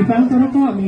বিপাঙ্কৰ আমি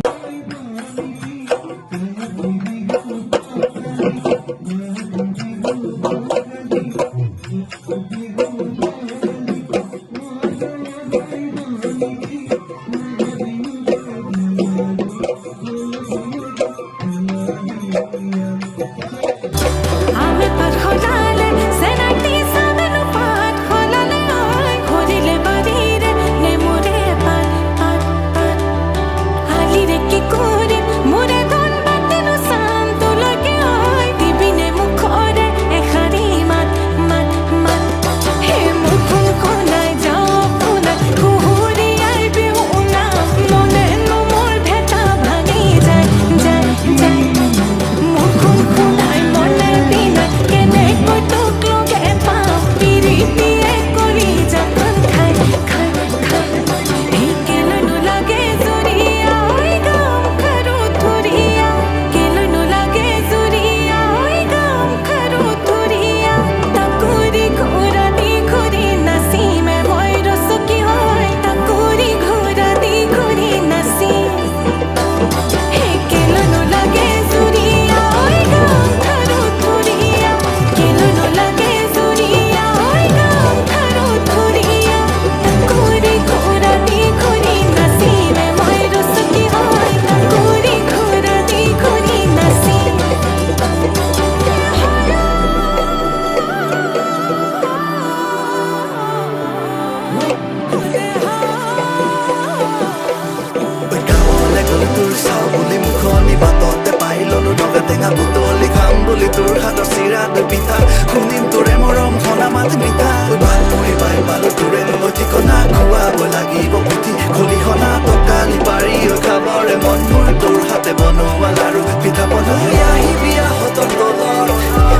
বুটলি খাম বুলি তোৰ হাতৰ চিৰা দৈ পিঠা শুনিম তোৰে মৰম ঘনা মাত মিঠা ভাল মই পাই পালো তোৰে নগৈ ঠিকনা খুৱাব লাগিব পুথি খলিহনা টকালি পাৰি খাবৰে মন মোৰ তোৰ হাতে বনোৱা লাৰু পিঠা বনাই আহিবি আহঁতৰ তলত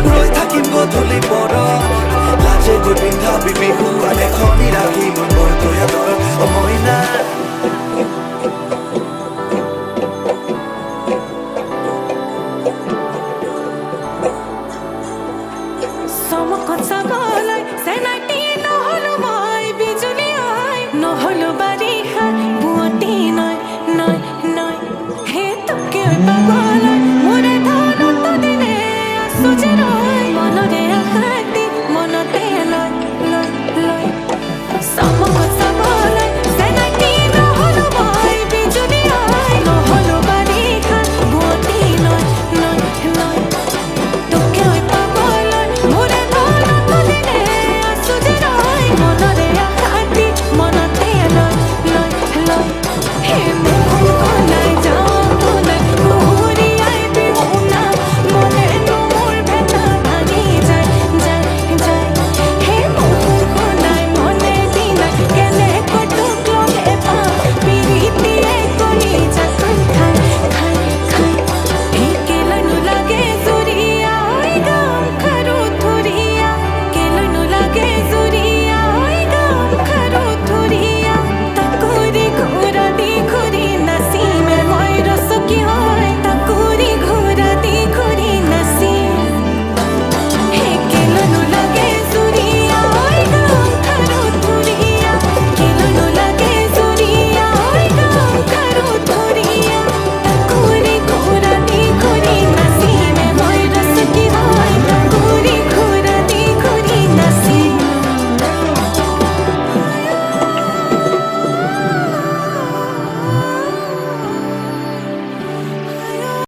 ৰৈ থাকিম গধূলি পৰত লাজে গৈ পিন্ধাবি বিহু এখনি ৰাখি মোৰ বৰ তৈয়া দৰত মইনা চমকত চাবলৈ চেনাটি নহলো মই বিজুলী হয় নহলো বাৰিষা বুৱতী নয় নয় নয় হে তোকে পাগল